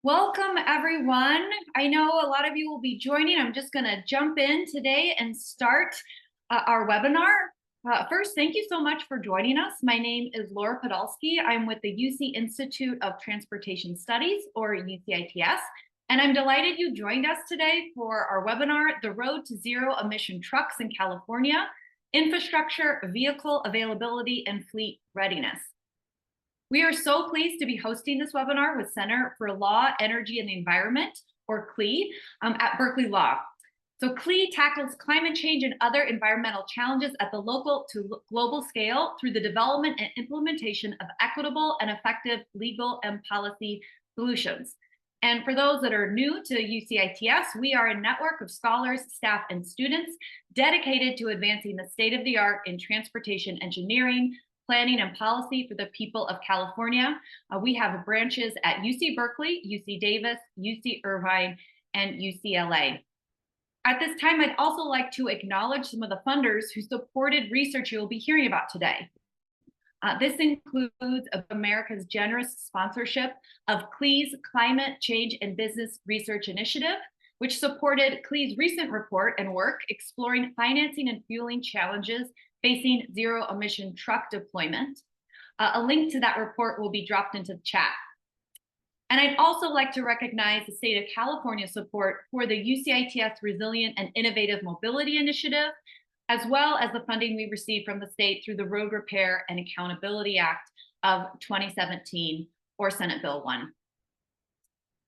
Welcome, everyone. I know a lot of you will be joining. I'm just going to jump in today and start our webinar. First, thank you so much for joining us. My name is Laura Podolsky. I'm with the UC Institute of Transportation Studies, or UCITS, and I'm delighted you joined us today for our webinar, The Road to Zero-Emission Trucks in California, Infrastructure, Vehicle Availability, and Fleet Readiness. We are so pleased to be hosting this webinar with Center for Law, Energy, and the Environment, or CLE, at Berkeley Law. So CLE tackles climate change and other environmental challenges at the local to global scale through the development and implementation of equitable and effective legal and policy solutions. And for those that are new to UCITS, we are a network of scholars, staff, and students dedicated to advancing the state-of-the-art in transportation engineering, planning, and policy for the people of California. We have branches at UC Berkeley, UC Davis, UC Irvine, and UCLA. At this time, I'd also like to acknowledge some of the funders who supported research you'll be hearing about today. This includes America's generous sponsorship of CLE's Climate Change and Business Research Initiative, which supported CLE's recent report and work exploring financing and fueling challenges facing zero-emission truck deployment. A link to that report will be dropped into the chat. And I'd also like to recognize the state of California support for the UCITS Resilient and Innovative Mobility Initiative, as well as the funding we received from the state through the Road Repair and Accountability Act of 2017, or Senate Bill 1.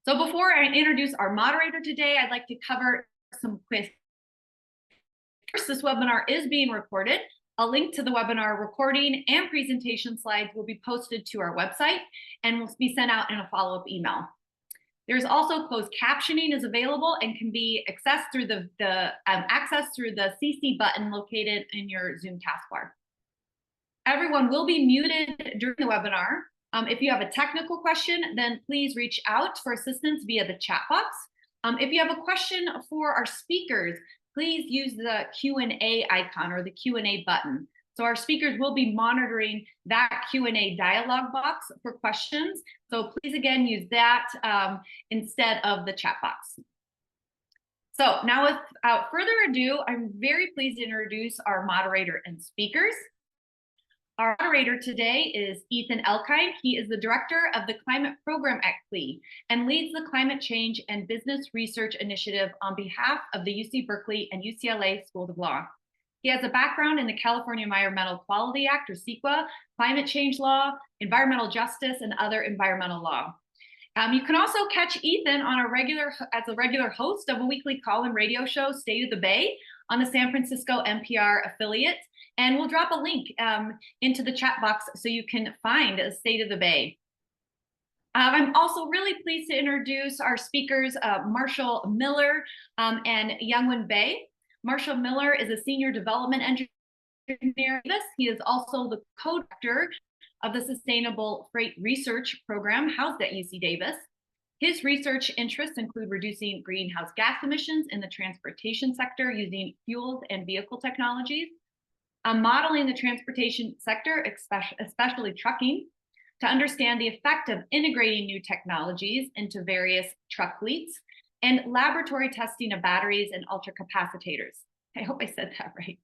So before I introduce our moderator today, I'd like to cover some quick. First, this webinar is being recorded. A link to the webinar recording and presentation slides will be posted to our website and will be sent out in a follow-up email. There's also closed captioning is available and can be accessed through the CC button located in your Zoom taskbar. Everyone will be muted during the webinar. If you have a technical question, then please reach out for assistance via the chat box. If you have a question for our speakers, please use the Q&A icon or the Q&A button. So our speakers will be monitoring that Q&A dialog box for questions. So please again use that instead of the chat box. So now without further ado, I'm very pleased to introduce our moderator and speakers. Our moderator today is Ethan Elkind. He is the director of the Climate Program at CLE and leads the Climate Change and Business Research Initiative on behalf of the UC Berkeley and UCLA Schools of Law. He has a background in the California Environmental Quality Act, or CEQA, climate change law, environmental justice, and other environmental law. You can also catch Ethan on as a regular host of a weekly call-in radio show, State of the Bay, on the San Francisco NPR affiliate. And we'll drop a link into the chat box so you can find a State of the Bay. I'm also really pleased to introduce our speakers, Marshall Miller and Youngwon Bae. Marshall Miller is a senior development engineer. He is also the co-director of the Sustainable Freight Research Program housed at UC Davis. His research interests include reducing greenhouse gas emissions in the transportation sector using fuels and vehicle technologies, modeling the transportation sector, especially trucking, to understand the effect of integrating new technologies into various truck fleets, and laboratory testing of batteries and ultracapacitors. I hope I said that right.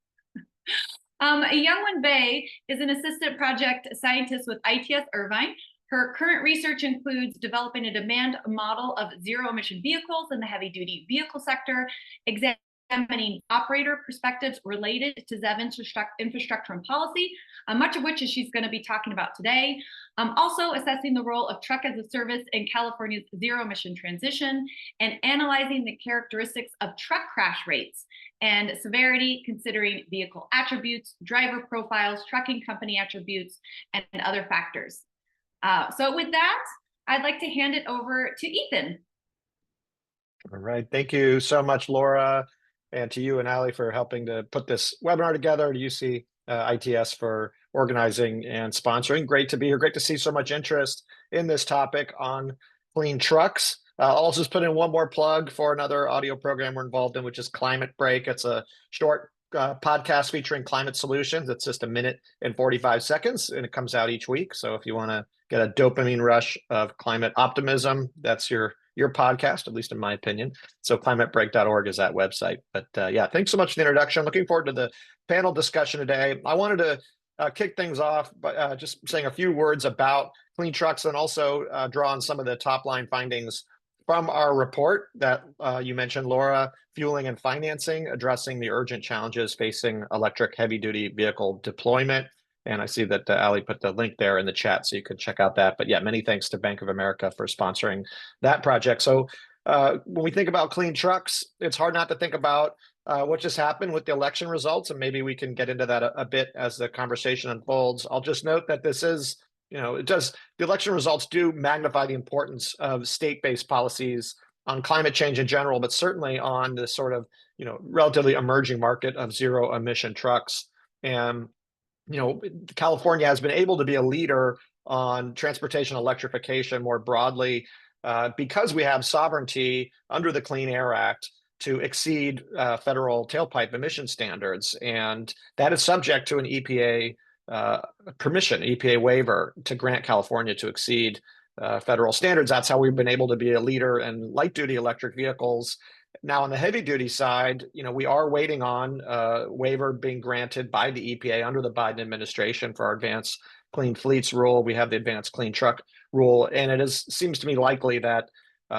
Youngwon Bae is an assistant project scientist with ITS Irvine. Her current research includes developing a demand model of zero-emission vehicles in the heavy-duty vehicle sector, examining operator perspectives related to ZEV infrastructure and policy, much of which is she's going to be talking about today. Also assessing the role of truck as a service in California's zero-emission transition, and analyzing the characteristics of truck crash rates and severity, considering vehicle attributes, driver profiles, trucking company attributes, and other factors. So with that, I'd like to hand it over to Ethan. All right, thank you so much, Laura, and to you and Ali for helping to put this webinar together, to UC ITS for organizing and sponsoring. Great to be here. Great to see so much interest in this topic on clean trucks. I'll just put in one more plug for another audio program we're involved in, which is Climate Break. It's a short podcast featuring climate solutions. It's just 1 minute and 45 seconds, and it comes out each week. So if you want to get a dopamine rush of climate optimism, that's your your podcast, at least in my opinion. So climatebreak.org is that website. But yeah, thanks so much for the introduction. Looking forward to the panel discussion today. I wanted to kick things off by just saying a few words about clean trucks and also draw on some of the top line findings from our report that you mentioned, Laura, fueling and financing, addressing the urgent challenges facing electric heavy-duty vehicle deployment. And I see that Ali put the link there in the chat, so you can check out that. But yeah, many thanks to Bank of America for sponsoring that project. So when we think about clean trucks, it's hard not to think about what just happened with the election results, and maybe we can get into that a bit as the conversation unfolds. I'll just note that this is, the election results do magnify the importance of state-based policies on climate change in general, but certainly on this sort of, relatively emerging market of zero-emission trucks. And, California has been able to be a leader on transportation electrification more broadly because we have sovereignty under the Clean Air Act to exceed federal tailpipe emission standards. And that is subject to an EPA permission, EPA waiver to grant California to exceed federal standards. That's how we've been able to be a leader in light duty electric vehicles. Now on the heavy duty side, we are waiting on a waiver being granted by the EPA under the Biden administration for our advanced clean fleets rule. We have the advanced clean truck rule, and it seems to me likely that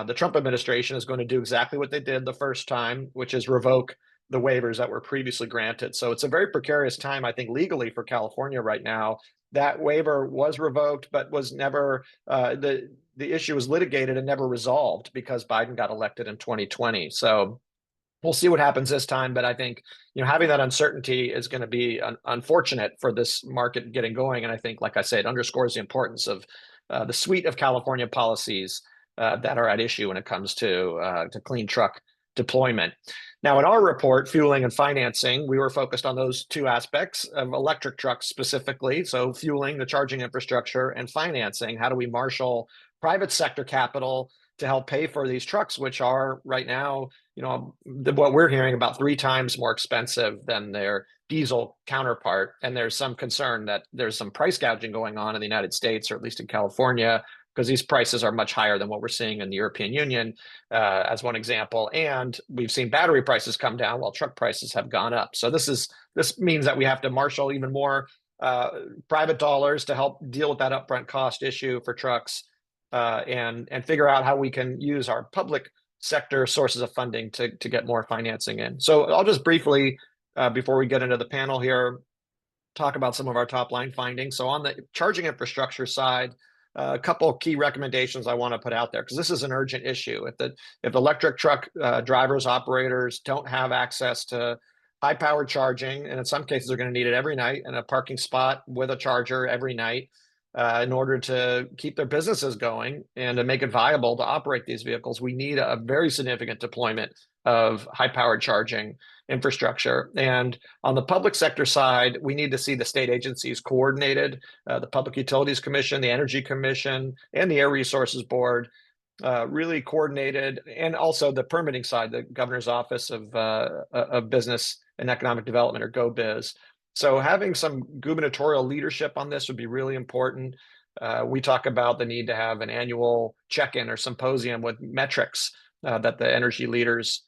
the Trump administration is going to do exactly what they did the first time, which is revoke the waivers that were previously granted. So it's a very precarious time, I think, legally for California right now. That waiver was revoked, but was never, the issue was litigated and never resolved because Biden got elected in 2020. So we'll see what happens this time. But I think, having that uncertainty is going to be unfortunate for this market getting going. And I think, like I said, it underscores the importance of the suite of California policies that are at issue when it comes to clean truck deployment. Now, in our report, fueling and financing, we were focused on those two aspects of electric trucks specifically. So fueling, the charging infrastructure, and financing. How do we marshal private sector capital to help pay for these trucks, which are right now, what we're hearing, about 3 times more expensive than their diesel counterpart. And there's some concern that there's some price gouging going on in the United States, or at least in California, because these prices are much higher than what we're seeing in the European Union, as one example. And we've seen battery prices come down while truck prices have gone up. So this means that we have to marshal even more private dollars to help deal with that upfront cost issue for trucks, and figure out how we can use our public sector sources of funding to get more financing in. So I'll just briefly, before we get into the panel here, talk about some of our top line findings. So on the charging infrastructure side, a couple of key recommendations I want to put out there, because this is an urgent issue. If electric truck drivers, operators don't have access to high-powered charging, and in some cases are going to need it every night in a parking spot with a charger every night, in order to keep their businesses going and to make it viable to operate these vehicles, we need a very significant deployment of high-powered charging infrastructure. And on the public sector side, we need to see the state agencies coordinated, the Public Utilities Commission, the Energy Commission, and the Air Resources Board, really coordinated, and also the permitting side, the Governor's Office of Business and Economic Development, or GoBiz. So having some gubernatorial leadership on this would be really important. We talk about the need to have an annual check-in or symposium with metrics that the energy leaders,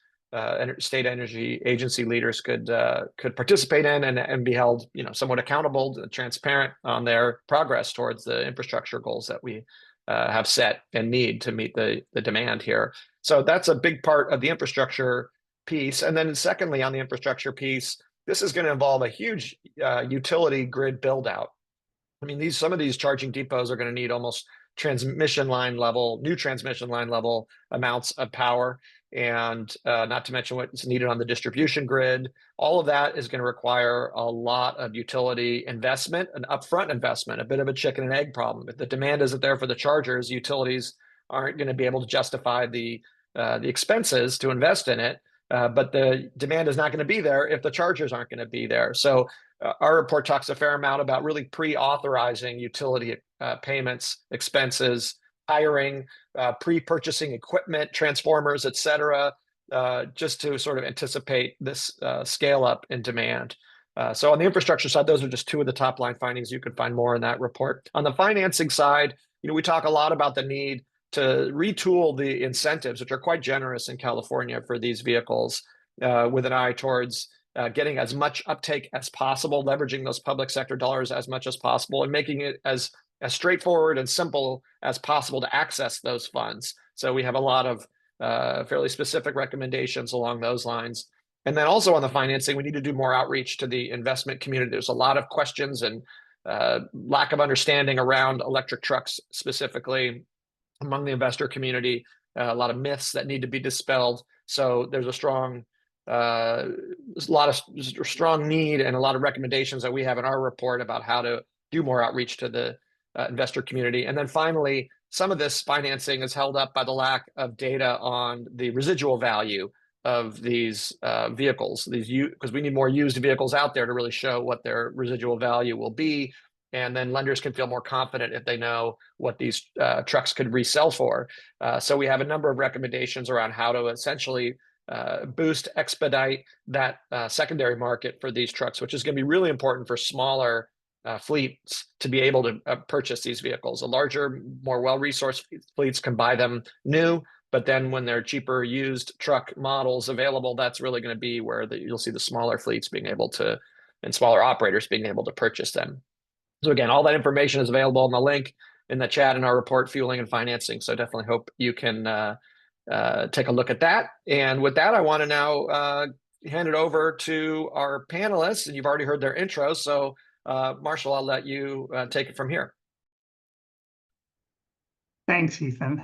state energy agency leaders could participate in and be held, somewhat accountable, transparent on their progress towards the infrastructure goals that we have set and need to meet the demand here. So that's a big part of the infrastructure piece. And then secondly, on the infrastructure piece, this is going to involve a huge utility grid build out. I mean, some of these charging depots are going to need almost new transmission line level amounts of power, and not to mention what's needed on the distribution grid. All of that is going to require a lot of utility investment, an upfront investment, a bit of a chicken and egg problem. If the demand isn't there for the chargers, utilities aren't going to be able to justify the expenses to invest in it. But the demand is not going to be there if the chargers aren't going to be there. So our report talks a fair amount about really pre-authorizing utility payments, expenses, hiring, pre-purchasing equipment, transformers, et cetera, just to sort of anticipate this scale up in demand. So on the infrastructure side, those are just two of the top line findings. You can find more in that report. On the financing side, we talk a lot about the need to retool the incentives, which are quite generous in California for these vehicles, with an eye towards getting as much uptake as possible, leveraging those public sector dollars as much as possible, and making it as straightforward and simple as possible to access those funds. So we have a lot of fairly specific recommendations along those lines. And then also on the financing, we need to do more outreach to the investment community. There's a lot of questions and lack of understanding around electric trucks specifically among the investor community, a lot of myths that need to be dispelled. So there's a strong need and a lot of recommendations that we have in our report about how to do more outreach to the investor community. And then finally, some of this financing is held up by the lack of data on the residual value of these vehicles, because we need more used vehicles out there to really show what their residual value will be. And then lenders can feel more confident if they know what these trucks could resell for. So we have a number of recommendations around how to essentially expedite that secondary market for these trucks, which is going to be really important for smaller fleets to be able to purchase these vehicles. The larger, more well-resourced fleets can buy them new, but then when they're cheaper used truck models available, that's really going to be where you'll see the smaller fleets being able to, and smaller operators being able to purchase them. So again, all that information is available in the link in the chat in our report, Fueling and Financing. So definitely hope you can take a look at that. And with that, I want to now hand it over to our panelists, and you've already heard their intros. So Marshall, I'll let you take it from here. Thanks, Ethan.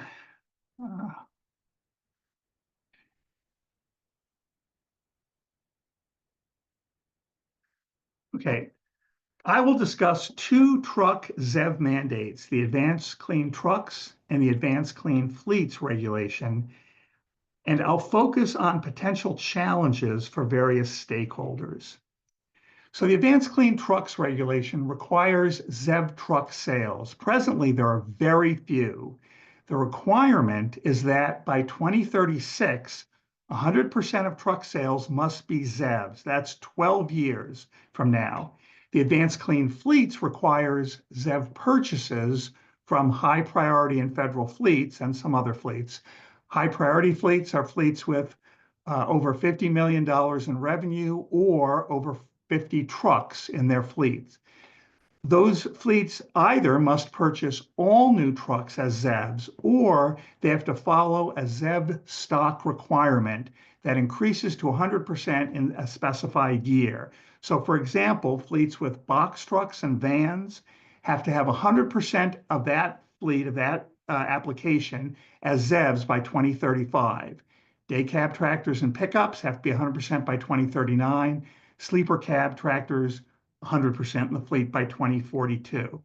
Okay, I will discuss two truck ZEV mandates, the Advanced Clean Trucks and the Advanced Clean Fleets regulation, and I'll focus on potential challenges for various stakeholders. So the Advanced Clean Trucks regulation requires ZEV truck sales. Presently, there are very few. The requirement is that by 2036, 100% of truck sales must be ZEVs. That's 12 years from now. The Advanced Clean Fleets requires ZEV purchases from high priority and federal fleets and some other fleets. High priority fleets are fleets with over $50 million in revenue or over 50 trucks in their fleets. Those fleets either must purchase all new trucks as ZEVs, or they have to follow a ZEV stock requirement that increases to 100% in a specified year. So for example, fleets with box trucks and vans have to have 100% of that fleet, of that application as ZEVs by 2035. Day cab tractors and pickups have to be 100% by 2039. Sleeper cab tractors, 100% in the fleet by 2042.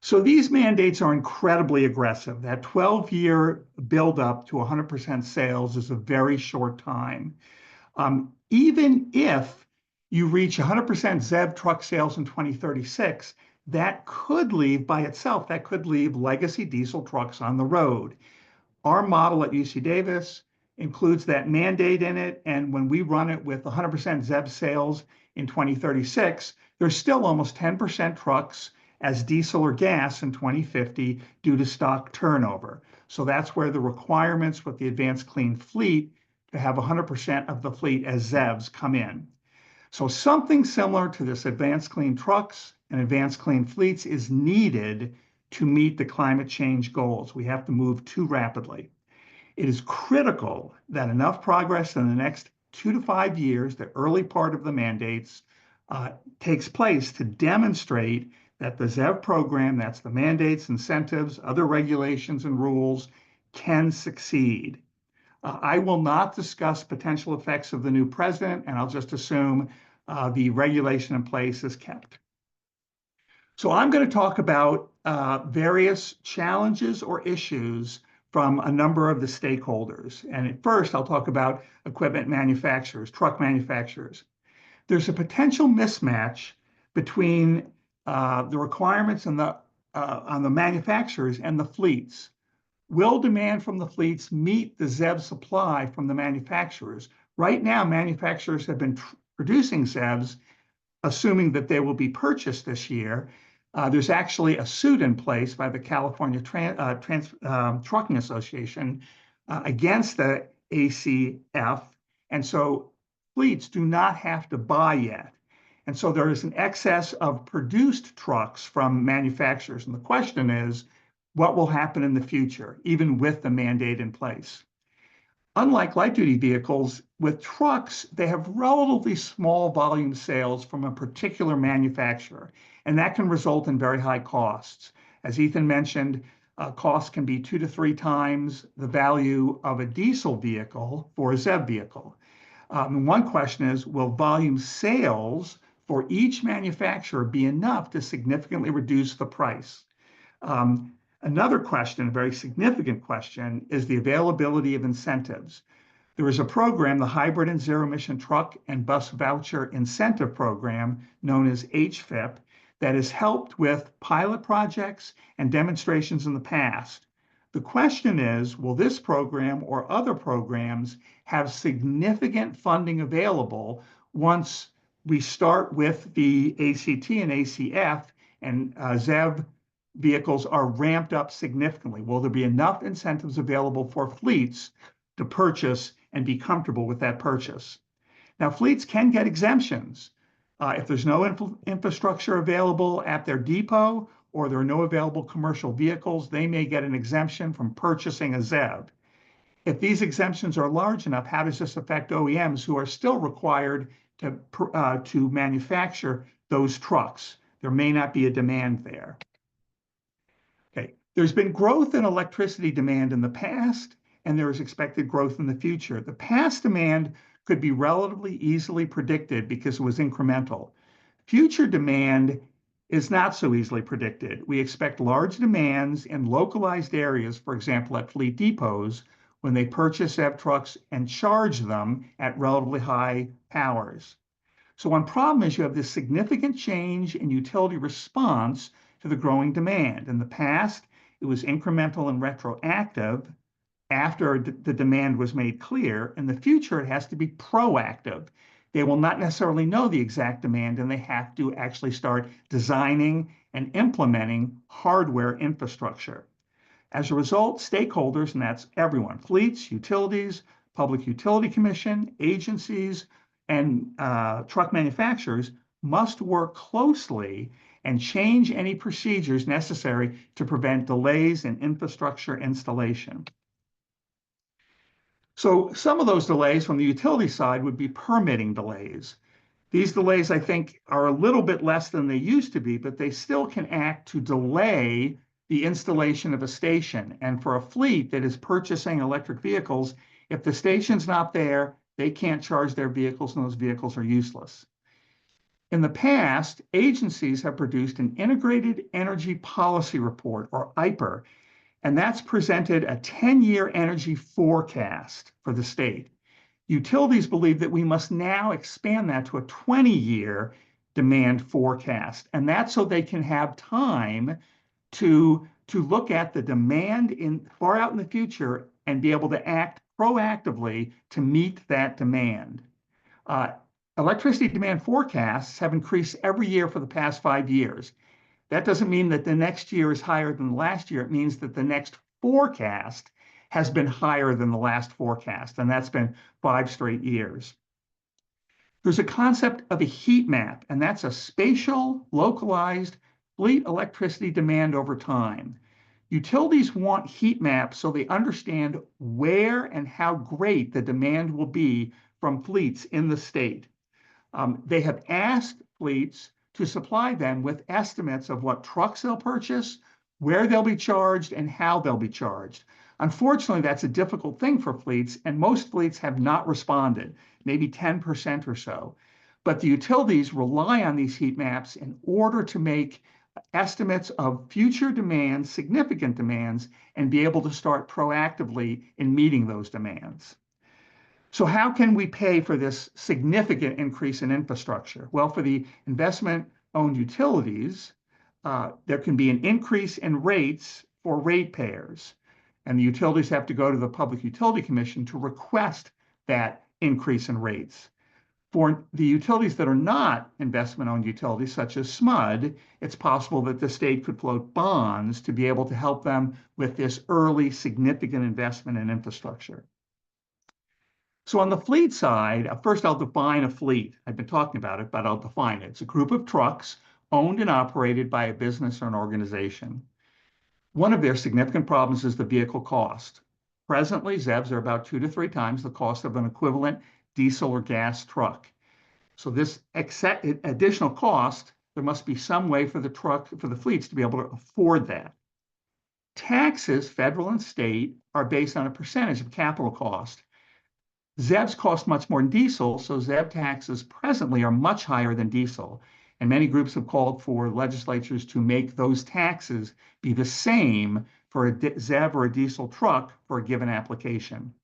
So these mandates are incredibly aggressive. That 12-year buildup to 100% sales is a very short time. Even if you reach 100% ZEV truck sales in 2036, that could leave by itself, that could leave legacy diesel trucks on the road. Our model at UC Davis includes that mandate in it, and when we run it with 100% ZEV sales in 2036, there's still almost 10% trucks as diesel or gas in 2050 due to stock turnover. So that's where the requirements with the Advanced Clean Fleet to have 100% of the fleet as ZEVs come in. So something similar to this Advanced Clean Trucks and Advanced Clean Fleets is needed to meet the climate change goals. We have to move too rapidly. It is critical that enough progress in the next 2 to 5 years, the early part of the mandates, takes place to demonstrate that the ZEV program, that's the mandates, incentives, other regulations and rules, can succeed. I will not discuss potential effects of the new president, and I'll just assume the regulation in place is kept. So I'm going to talk about various challenges or issues from a number of the stakeholders. And at first, I'll talk about equipment manufacturers, truck manufacturers. There's a potential mismatch between the requirements and on the manufacturers and the fleets. Will demand from the fleets meet the ZEV supply from the manufacturers? Right now, manufacturers have been producing ZEVs, assuming that they will be purchased this year. There's actually a suit in place by the California Trucking Association against the ACF. And so fleets do not have to buy yet. And so there is an excess of produced trucks from manufacturers. And the question is, what will happen in the future, even with the mandate in place? Unlike light-duty vehicles, with trucks, they have relatively small volume sales from a particular manufacturer, and that can result in very high costs. As Ethan mentioned, costs can be 2 to 3 times the value of a diesel vehicle for a ZEV vehicle. One question is, will volume sales for each manufacturer be enough to significantly reduce the price? Another question, a very significant question, is the availability of incentives. There is a program, the Hybrid and Zero-Emission Truck and Bus Voucher Incentive Program, known as HVIP, that has helped with pilot projects and demonstrations in the past. The question is, will this program or other programs have significant funding available once we start with the ACT and ACF and ZEV vehicles are ramped up significantly? Will there be enough incentives available for fleets to purchase and be comfortable with that purchase? Now, fleets can get exemptions. If there's no infrastructure available at their depot or there are no available commercial vehicles, they may get an exemption from purchasing a ZEV. If these exemptions are large enough, how does this affect OEMs who are still required to manufacture those trucks? There may not be a demand there. Okay, there's been growth in electricity demand in the past, and there is expected growth in the future. The past demand could be relatively easily predicted because it was incremental. Future demand is not so easily predicted. We expect large demands in localized areas, for example, at fleet depots, when they purchase ZEV trucks and charge them at relatively high powers. So one problem is you have this significant change in utility response to the growing demand. In the past, it was incremental and retroactive after the demand was made clear. In the future, it has to be proactive. They will not necessarily know the exact demand, and they have to actually start designing and implementing hardware infrastructure. As a result, stakeholders, and that's everyone, fleets, utilities, Public Utility Commission, agencies, and truck manufacturers must work closely and change any procedures necessary to prevent delays in infrastructure installation. So some of those delays from the utility side would be permitting delays. These delays, I think, are a little bit less than they used to be, but they still can act to delay the installation of a station. And for a fleet that is purchasing electric vehicles, if the station's not there, they can't charge their vehicles, and those vehicles are useless. In the past, agencies have produced an Integrated Energy Policy Report, or IPER, and that's presented a 10-year energy forecast for the state. Utilities believe that we must now expand that to a 20-year demand forecast, and that's so they can have time to look at the demand far out in the future and be able to act proactively to meet that demand. Electricity demand forecasts have increased every year for the past 5 years. That doesn't mean that the next year is higher than the last year. It means that the next forecast has been higher than the last forecast, and that's been 5 straight years. There's a concept of a heat map, and that's a spatial, localized fleet electricity demand over time. Utilities want heat maps so they understand where and how great the demand will be from fleets in the state. They have asked fleets to supply them with estimates of what trucks they'll purchase, where they'll be charged, and how they'll be charged. Unfortunately, that's a difficult thing for fleets, and most fleets have not responded, maybe 10% or so. But the utilities rely on these heat maps in order to make estimates of future demands, significant demands, and be able to start proactively in meeting those demands. So how can we pay for this significant increase in infrastructure? Well, for the investment-owned utilities, there can be an increase in rates for ratepayers, and the utilities have to go to the Public Utility Commission to request that increase in rates. For the utilities that are not investment-owned utilities, such as SMUD, it's possible that the state could float bonds to be able to help them with this early significant investment in infrastructure. So on the fleet side, first I'll define a fleet. I've been talking about it, but I'll define it. It's a group of trucks owned and operated by a business or an organization. One of their significant problems is the vehicle cost. Presently, ZEVs are about 2 to 3 times the cost of an equivalent diesel or gas truck. So this additional cost, there must be some way for the fleets to be able to afford that. Taxes, federal and state, are based on a percentage of capital cost. ZEVs cost much more than diesel, so ZEV taxes presently are much higher than diesel. And many groups have called for legislatures to make those taxes be the same for a ZEV or a diesel truck for a given application.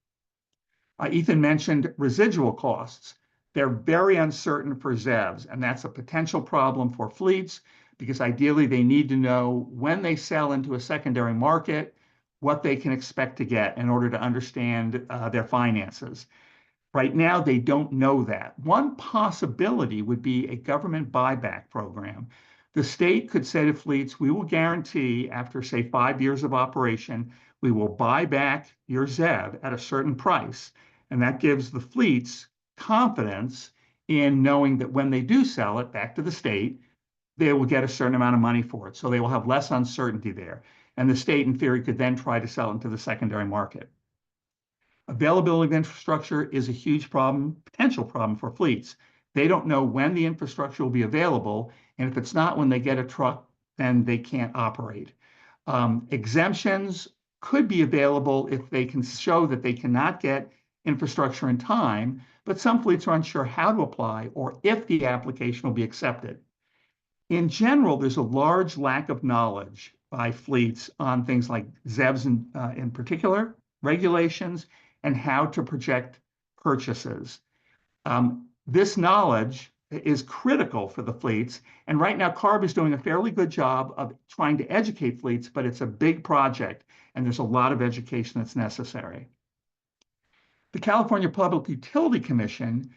Ethan mentioned residual costs. They're very uncertain for ZEVs, and that's a potential problem for fleets because ideally they need to know when they sell into a secondary market, what they can expect to get in order to understand their finances. Right now, they don't know that. One possibility would be a government buyback program. The state could say to fleets, we will guarantee after, say, 5 years of operation, we will buy back your ZEV at a certain price. And that gives the fleets confidence in knowing that when they do sell it back to the state, they will get a certain amount of money for it. So they will have less uncertainty there. And the state, in theory, could then try to sell into the secondary market. Availability of infrastructure is a huge problem, potential problem for fleets. They don't know when the infrastructure will be available, and if it's not when they get a truck, then they can't operate. Exemptions could be available if they can show that they cannot get infrastructure in time, but some fleets are unsure how to apply or if the application will be accepted. In general, there's a large lack of knowledge by fleets on things like ZEVs in particular, regulations, and how to project purchases. This knowledge is critical for the fleets. And right now, CARB is doing a fairly good job of trying to educate fleets, but it's a big project, and there's a lot of education that's necessary. The California Public Utility Commission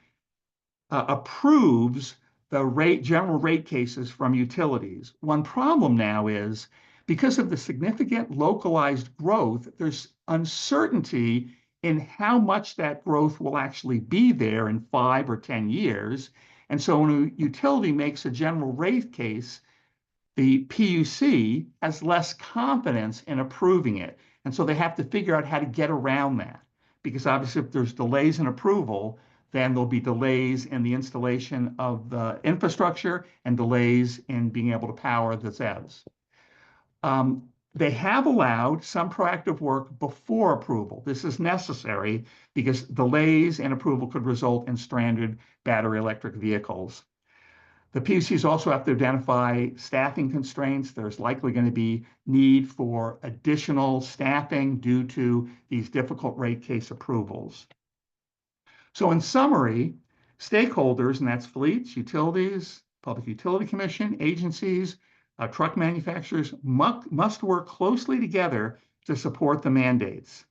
approves the general rate cases from utilities. One problem now is because of the significant localized growth, there's uncertainty in how much that growth will actually be there in 5 or 10 years. And so when a utility makes a general rate case, the PUC has less confidence in approving it. And so they have to figure out how to get around that. Because obviously if there's delays in approval, then there'll be delays in the installation of the infrastructure and delays in being able to power the ZEVs. They have allowed some proactive work before approval. This is necessary because delays in approval could result in stranded battery electric vehicles. The PUCs also have to identify staffing constraints. There's likely going to be need for additional staffing due to these difficult rate case approvals. So in summary, stakeholders, and that's fleets, utilities, Public Utility Commission, agencies, truck manufacturers must work closely together to support the mandates.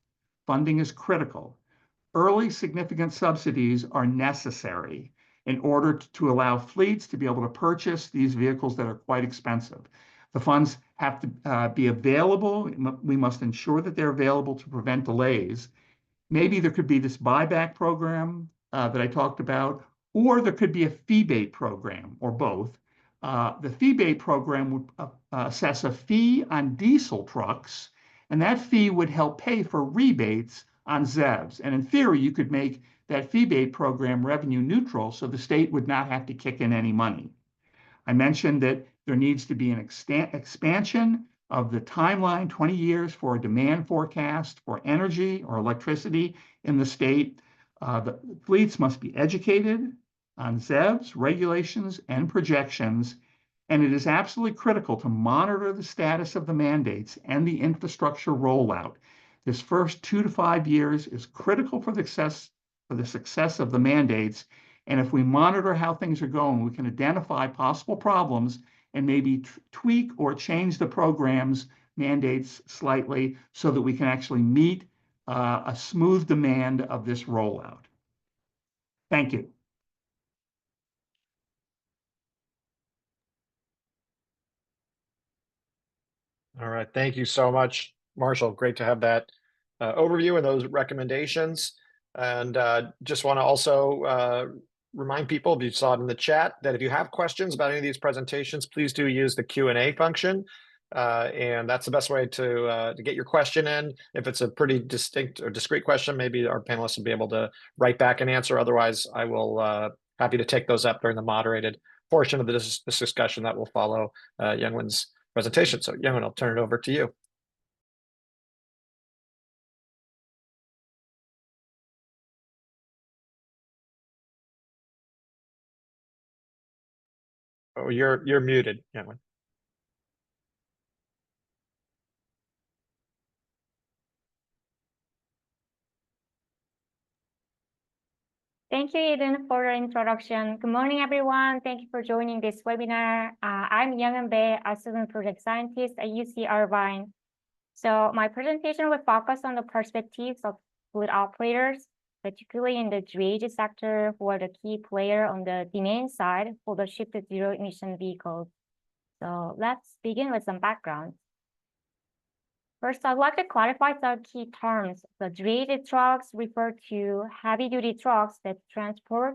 Funding is critical. Early significant subsidies are necessary in order to allow fleets to be able to purchase these vehicles that are quite expensive. The funds have to be available. We must ensure that they're available to prevent delays. Maybe there could be this buyback program that I talked about, or there could be a fee-based program, or both. The fee-based program would assess a fee on diesel trucks, and that fee would help pay for rebates on ZEVs. And in theory, you could make that fee-based program revenue neutral, so the state would not have to kick in any money. I mentioned that there needs to be an expansion of the timeline, 20 years for a demand forecast for energy or electricity in the state. The fleets must be educated on ZEVs, regulations, and projections, and it is absolutely critical to monitor the status of the mandates and the infrastructure rollout. This first 2 to 5 years is critical for the success of the mandates, and if we monitor how things are going, we can identify possible problems and maybe tweak or change the program's mandates slightly so that we can actually meet a smooth demand of this rollout. Thank you. right. Thank you so much, Marshall. Great to have that overview and those recommendations. And just want to also remind people, if you saw it in the chat, that if you have questions about any of these presentations, please do use the Q&A function. And that's the best way to get your question in. If it's a pretty distinct or discrete question, maybe our panelists will be able to write back and answer. Otherwise, I will happy to take those up during the moderated portion of this discussion that will follow Youngwon's presentation. So Youngwon, I'll turn it over to you. Oh, you're muted, Youngwon. Thank you, Eden, for the introduction. Good morning, everyone. Thank you for joining this webinar. I'm Youngwon Bae, a student project scientist at UC Irvine. So my presentation will focus on the perspectives of fleet operators, particularly in the drayage sector, who are the key player on the demand side for the shift to zero-emission vehicles. So let's begin with some background. First, I'd like to clarify some key terms. The drayage trucks refer to heavy-duty trucks that transport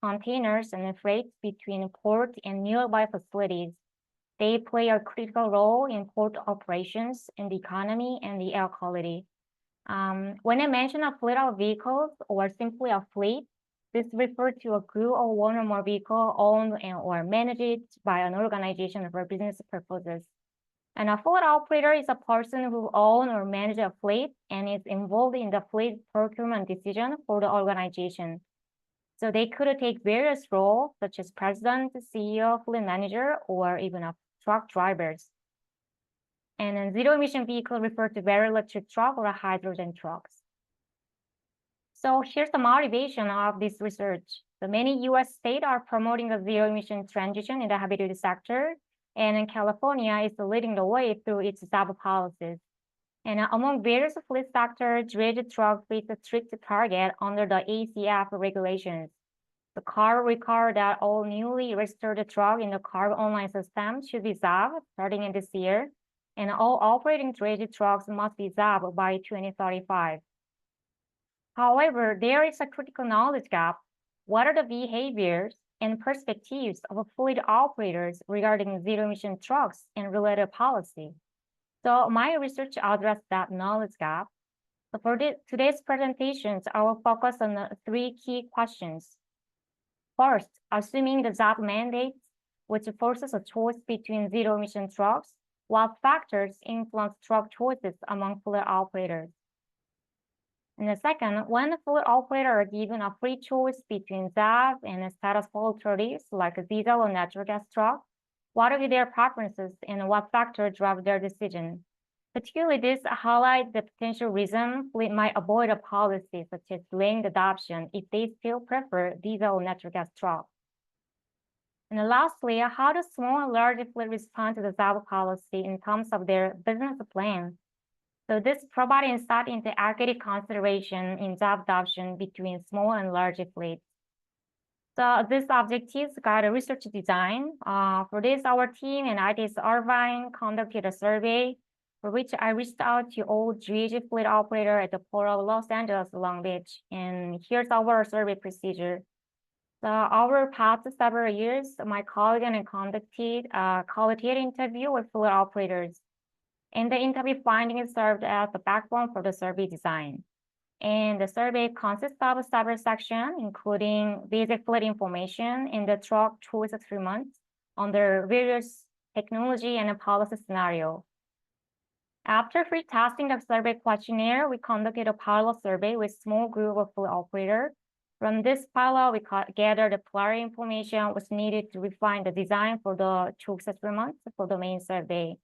containers and freight between port and nearby facilities. They play a critical role in port operations, in the economy, and the air quality. When I mention a fleet of vehicles or simply a fleet, this refers to a group of one or more vehicles owned or managed by an organization for business purposes. And a fleet operator is a person who owns or manages a fleet and is involved in the fleet procurement decision for the organization. So they could take various roles, such as president, CEO, fleet manager, or even a truck drivers. And a zero-emission vehicle refers to battery electric truck or hydrogen trucks. So here's the motivation of this research. The many U.S. states are promoting the zero-emission transition in the heavy-duty sector, and in California is leading the way through its ZAB policies. And among various fleet sectors, drayage truck fleets a strict target under the ACF regulations. The CARB requires that all newly registered trucks in the CARB online system should be ZAB starting in this year, and all operating drayage trucks must be ZAB by 2035. However, there is a critical knowledge gap. What are the behaviors and perspectives of fleet operators regarding zero-emission trucks and related policy? So my research addressed that knowledge gap. So for today's presentations, I will focus on the three key questions. First, assuming the ZAB mandates, which forces a choice between zero-emission trucks, what factors influence truck choices among fleet operators? And the second, when the fleet operators are given a free choice between ZAB and status quo alternatives like a diesel or natural gas truck, what are their preferences and what factors drive their decision? Particularly, this highlights the potential reason fleet might avoid a policy such as delaying adoption if they still prefer diesel or natural gas truck. And lastly, how do small and large fleets respond to the ZAB policy in terms of their business plan? So this provides insight into aggregate consideration in ZAB adoption between small and large fleets. So these objectives guide a research design. For this, our team and ITS Irvine conducted a survey for which I reached out to all drayage fleet operators at the Port of Los Angeles, Long Beach. And here's our survey procedure. So over past several years, my colleague and I conducted a qualitative interview with fleet operators. And the interview findings served as the backbone for the survey design. And the survey consists of several sections, including basic fleet information and the truck choice experiments under various technology and policy scenario. After pre-testing the survey questionnaire, we conducted a pilot survey with a small group of fleet operators. From this pilot, we gathered the prior information was needed to refine the design for the choice experiments for the main survey.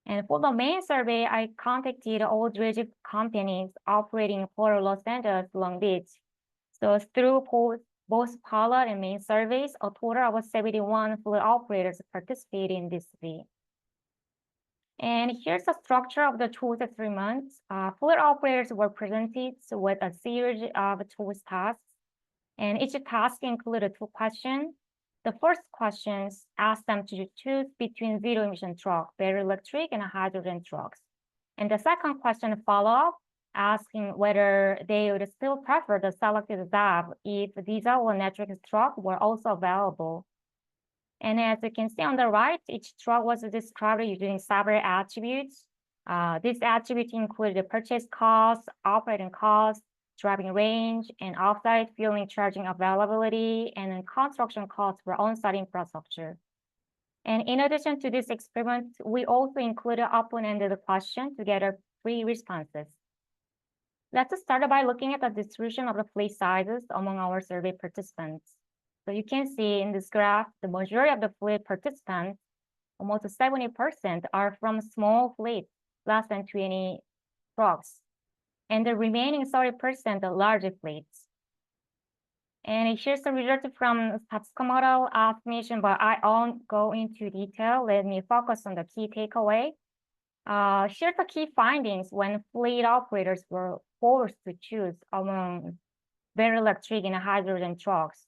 And for the main survey, I contacted all drayage companies operating in Port of Los Angeles, Long Beach. So through both pilot and main surveys, a total of 71 fleet operators participated in this survey. And here's the structure of the choice experiments. Fleet operators were presented with a series of choice tasks, and each task included 2 questions. The first questions asked them to choose between zero-emission truck, battery electric, and hydrogen trucks. And the second question follow-up, asking whether they would still prefer the selected ZEV if diesel or natural gas truck were also available. And as you can see on the right, each truck was described using several attributes. These attributes include the purchase cost, operating cost, driving range, and off-site fueling charging availability, and then construction costs for on-site infrastructure. And in addition to this experiment, we also included open-ended questions to gather 3 responses. Let's start by looking at the distribution of the fleet sizes among our survey participants. So you can see in this graph, the majority of the fleet participants, almost 70%, are from small fleets, less than 20 trucks. And the remaining 30% are larger fleets. And here's the result from statistical model estimation, but I won't go into detail. Let me focus on the key takeaway. Here's the key findings when fleet operators were forced to choose among battery electric and hydrogen trucks.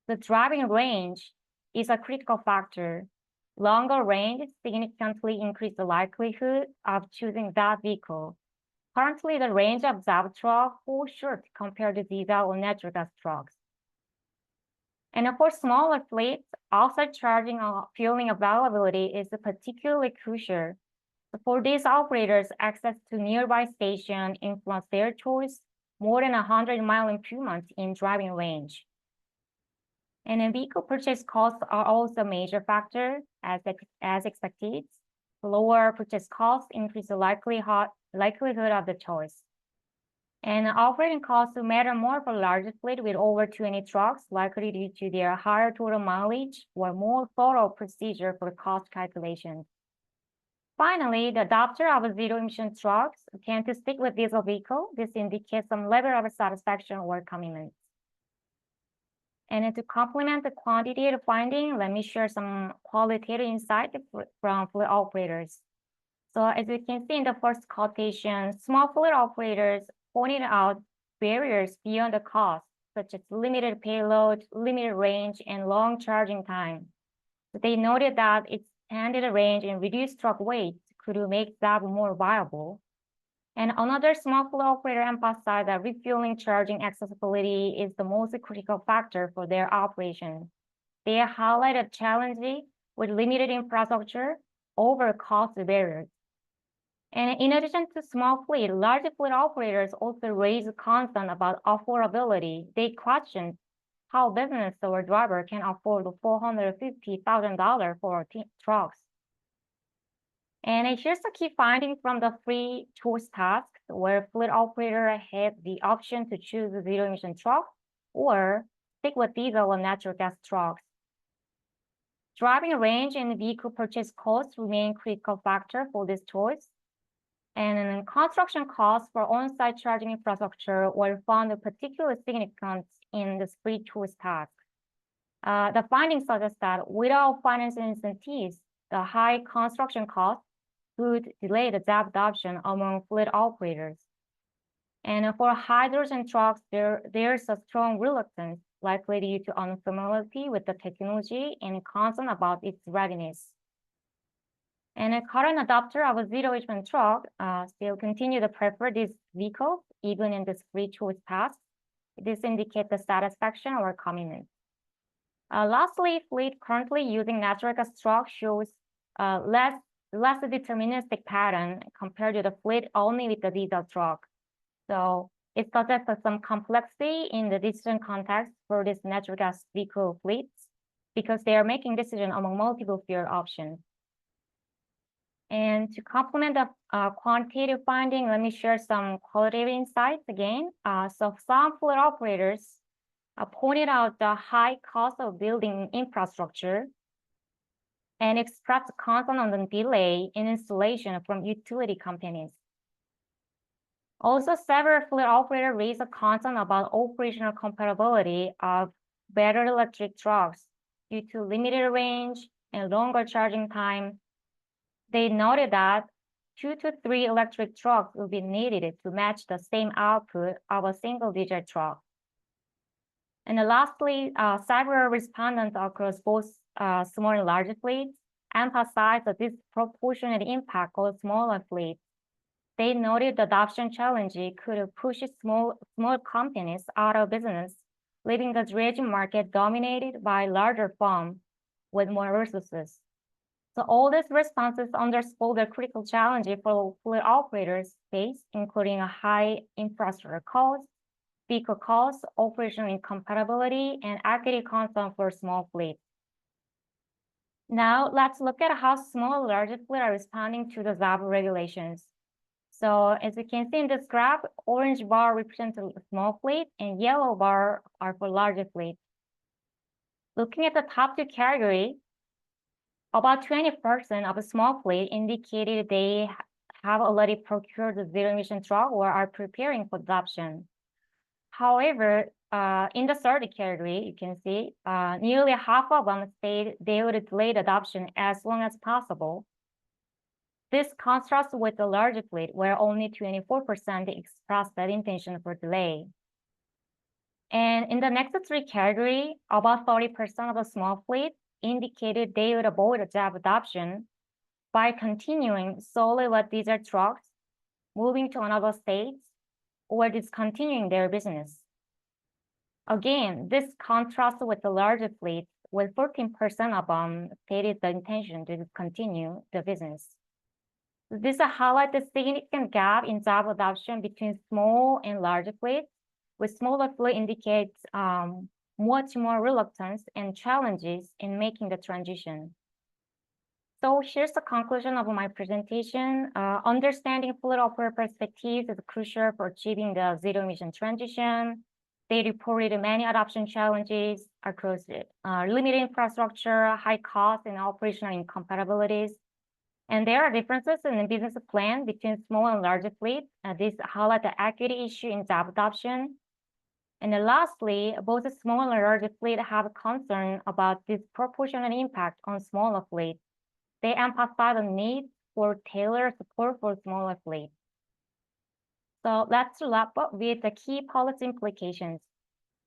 The driving range is a critical factor. Longer range significantly increases the likelihood of choosing that vehicle. Currently, the range of ZEV truck falls short compared to diesel or natural gas trucks. And for smaller fleets, outside charging or fueling availability is particularly crucial. For these operators, access to nearby station influence their choice more than 100-mile improvement in driving range. And then vehicle purchase costs are also a major factor as expected. Lower purchase costs increase the likelihood of the choice. And operating costs matter more for larger fleet with over 20 trucks, likely due to their higher total mileage or more thorough procedure for cost calculations. Finally, the adopter of zero-emission trucks tend to stick with diesel vehicle. This indicates some level of satisfaction or commitment. And to complement the quantitative finding, let me share some qualitative insight from fleet operators. So as you can see in the first quotation, small fleet operators pointed out barriers beyond the cost, such as limited payload, limited range, and long charging time. They noted that extended range and reduced truck weight could make ZEV more viable. And another small fleet operator emphasized that refueling charging accessibility is the most critical factor for their operation. They highlighted challenges with limited infrastructure over cost barriers. And in addition to small fleet, large fleet operators also raised concern about affordability. They questioned how business or driver can afford $450,000 for trucks. And here's the key finding from the free choice task, where fleet operator had the option to choose a zero-emission truck or stick with diesel or natural gas trucks. Driving range and vehicle purchase costs remain critical factor for this choice. And construction costs for on-site charging infrastructure were found particularly significant in this free choice task. The findings suggest that without financial incentives, the high construction costs could delay the ZEV adoption among fleet operators. And for hydrogen trucks, there's a strong reluctance, likely due to unfamiliarity with the technology and concern about its readiness. And a current adopter of a zero-emission truck still continue to prefer these vehicles, even in this free choice path. This indicates the satisfaction or commitment. Lastly, fleet currently using natural gas truck shows less deterministic pattern compared to the fleet only with the diesel truck. So it suggests some complexity in the decision context for this natural gas vehicle fleets because they are making decisions among multiple fuel options. And to complement the quantitative finding, let me share some qualitative insights again. So some fleet operators pointed out the high cost of building infrastructure and expressed concern on the delay in installation from utility companies. Also, several fleet operators raised a concern about operational compatibility of battery electric trucks due to limited range and longer charging time. They noted that 2 to 3 electric trucks will be needed to match the same output of a single diesel truck. And then lastly, several respondents across both small and large fleets emphasized the disproportionate impact of smaller fleets. They noted the adoption challenge could push small companies out of business, leaving the dredging market dominated by larger firms with more resources. So all these responses underscore the critical challenge for fleet operators face, including a high infrastructure cost, vehicle costs, operational incompatibility, and equity concern for small fleets. Now let's look at how small and large fleets are responding to the ZAB regulations. So as you can see in this graph, orange bar represents a small fleet and yellow bar are for larger fleets. Looking at the top two categories, about 20% of a small fleet indicated they have already procured the zero-emission truck or are preparing for adoption. However, in the third category, you can see nearly half of them said they would delay the adoption as long as possible. This contrasts with the larger fleet, where only 24% expressed that intention for delay. And in the next three categories, about 30% of the small fleet indicated they would avoid a ZAB adoption by continuing solely with diesel trucks, moving to another state, or discontinuing their business. Again, this contrasts with the larger fleet, with 14% of them stated the intention to discontinue the business. This highlights the significant gap in ZAB adoption between small and larger fleets, with smaller fleet indicates much more reluctance and challenges in making the transition. So here's the conclusion of my presentation. Understanding fleet operator perspectives is crucial for achieving the zero-emission transition. They reported many adoption challenges across limited infrastructure, high cost, and operational incompatibilities. And there are differences in the business plan between small and larger fleets. This highlights the equity issue in ZAB adoption. And then lastly, both the small and larger fleet have a concern about disproportionate impact on smaller fleets. They emphasize the need for tailored support for smaller fleets. So let's wrap up with the key policy implications.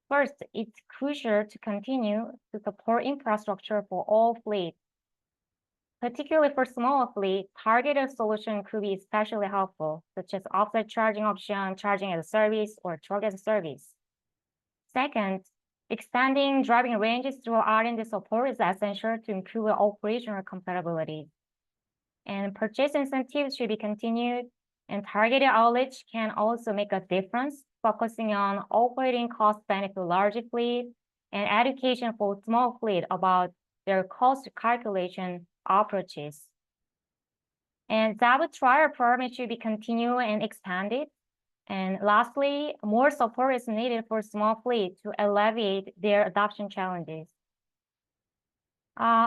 First, it's crucial to continue to support infrastructure for all fleets. Particularly for smaller fleets, targeted solutions could be especially helpful, such as offset charging option, charging as a service, or truck as a service. Second, expanding driving ranges through R&D support is essential to improve operational compatibility. And purchase incentives should be continued, and targeted outreach can also make a difference, focusing on operating cost benefit large fleet and education for small fleet about their cost calculation approaches. And ZAB trial program should be continued and expanded. And lastly, more support is needed for small fleets to alleviate their adoption challenges.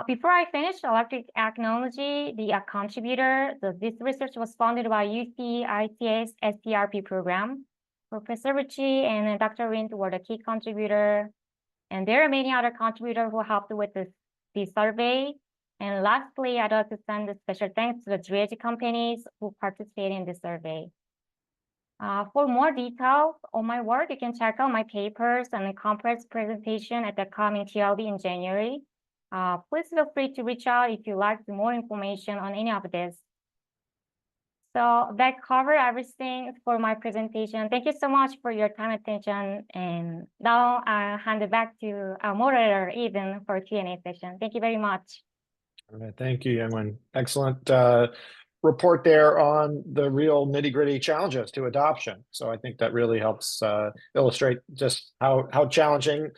Before I finish electric technology, the contributor, this research was funded by UC ITS STRP program. Professor Ritchie and Dr. Wind were the key contributor. And there are many other contributors who helped with the survey. And lastly, I'd like to send a special thanks to the dredge companies who participated in this survey. For more details on my work, you can check out my papers and a comprehensive presentation at the coming TLB in January. Please feel free to reach out if you'd like more information on any of this. So that covers everything for my presentation. Thank you so much for your time and attention. And now I'll hand it back to our moderator, Eden, for a Q&A session. Thank you very much. All right, thank you, Youngwon. Excellent report there on the real nitty-gritty challenges to adoption. So I think that really helps illustrate just how challenging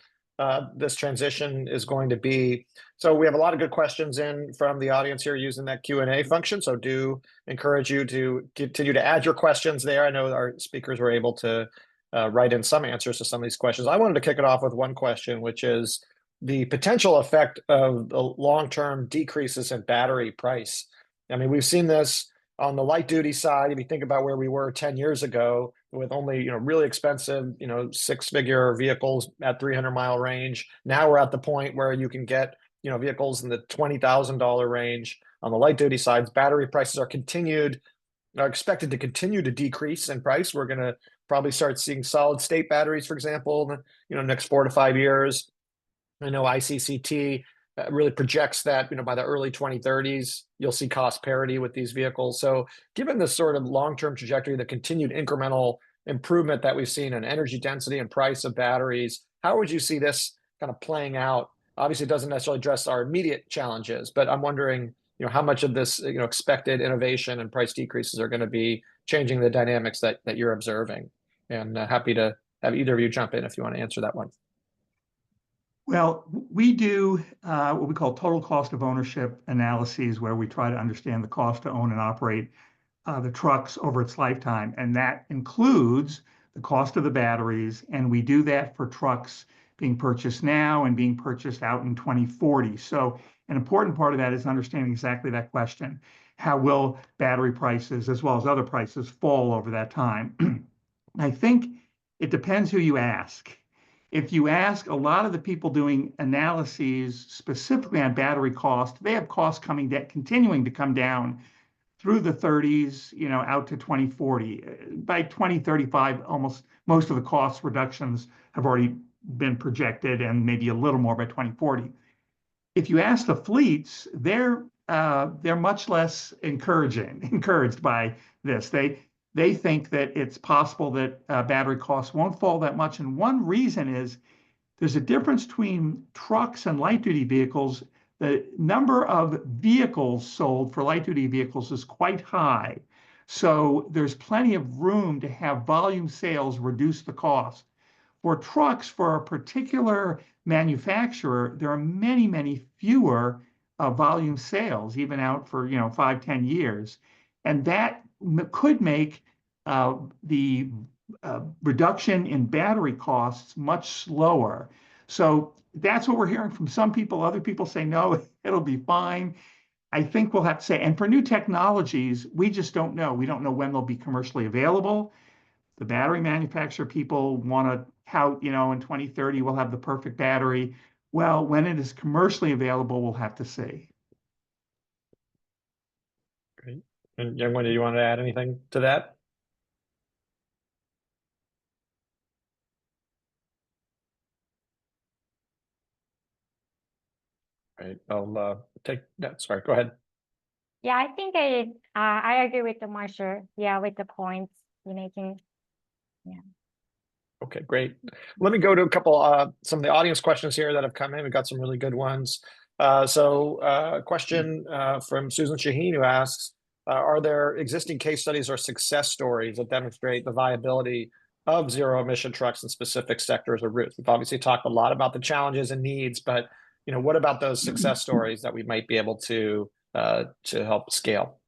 this transition is going to be. So we have a lot of good questions in from the audience here using that Q&A function. So do encourage you to continue to add your questions there. I know our speakers were able to write in some answers to some of these questions. I wanted to kick it off with one question, which is the potential effect of the long-term decreases in battery price. I mean, we've seen this on the light duty side. If you think about where we were 10 years ago with only, really expensive, six-figure vehicles at 300-mile range. Now we're at the point where you can get, vehicles in the $20,000 range. On the light duty sides, battery prices are expected to continue to decrease in price. We're going to probably start seeing solid state batteries, for example, in the next 4 to 5 years. I know ICCT really projects that, by the early 2030s, you'll see cost parity with these vehicles. So given the sort of long-term trajectory, the continued incremental improvement that we've seen in energy density and price of batteries, how would you see this kind of playing out? Obviously, it doesn't necessarily address our immediate challenges, but I'm wondering, how much of this, expected innovation and price decreases are going to be changing the dynamics that you're observing? And happy to have either of you jump in if you want to answer that one. Well, we do what we call total cost of ownership analyses, where we try to understand the cost to own and operate the trucks over its lifetime. And that includes the cost of the batteries. And we do that for trucks being purchased now and being purchased out in 2040. So an important part of that is understanding exactly that question. How will battery prices, as well as other prices, fall over that time? I think it depends who you ask. If you ask a lot of the people doing analyses specifically on battery cost, they have costs continuing to come down through the 30s, out to 2040. By 2035, almost most of the cost reductions have already been projected, and maybe a little more by 2040. If you ask the fleets, they're much less encouraged by this. They think that it's possible that battery costs won't fall that much. And one reason is there's a difference between trucks and light-duty vehicles. The number of vehicles sold for light-duty vehicles is quite high. So there's plenty of room to have volume sales reduce the cost. For trucks, for a particular manufacturer, there are many, many fewer volume sales, even out for 5-10 years. And that could make the reduction in battery costs much slower. So that's what we're hearing from some people. Other people say, no, it'll be fine. I think we'll have to say, and for new technologies, we just don't know. We don't know when they'll be commercially available. The battery manufacturer people want to tout, in 2030, we'll have the perfect battery. Well, when it is commercially available, we'll have to see. Great. And Youngwon, do you want to add anything to that? Right. I'll take that. Sorry, go ahead. Yeah, I think I agree with the Marshall. Yeah, with the points you're making. Yeah. Okay, great. Let me go to a couple some of the audience questions here that have come in. We've got some really good ones. A question from Susan Shaheen, who asks, are there existing case studies or success stories that demonstrate the viability of zero-emission trucks in specific sectors or routes? We've obviously talked a lot about the challenges and needs, but what about those success stories that we might be able to help scale?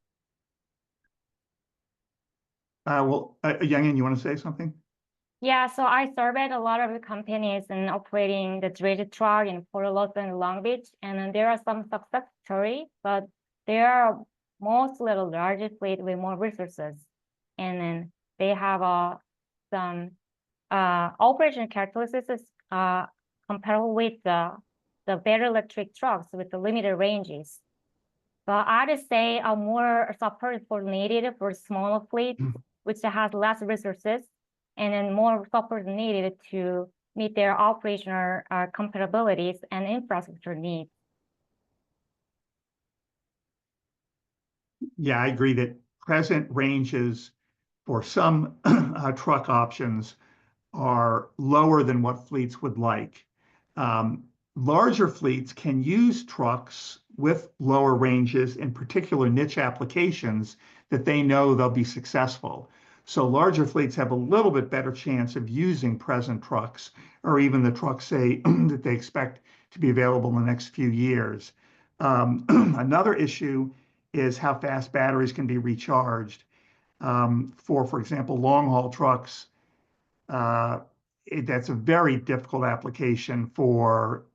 Youngin, you want to say something? Yeah, so I surveyed a lot of the companies in operating the dredge truck in Port Elizabeth and Long Beach, and then there are some success stories, but there are mostly the larger fleet with more resources, and then they have some operation characteristics comparable with the battery electric trucks with the limited ranges. But I'd say a more support for needed for smaller fleet, which has less resources, and then more support needed to meet their operational compatibilities and infrastructure needs. Yeah, I agree that present ranges for some truck options are lower than what fleets would like. Larger fleets can use trucks with lower ranges in particular niche applications that they know they'll be successful. So larger fleets have a little bit better chance of using present trucks, or even the trucks, say, that they expect to be available in the next few years. Another issue is how fast batteries can be recharged. For example, long-haul trucks, that's a very difficult application for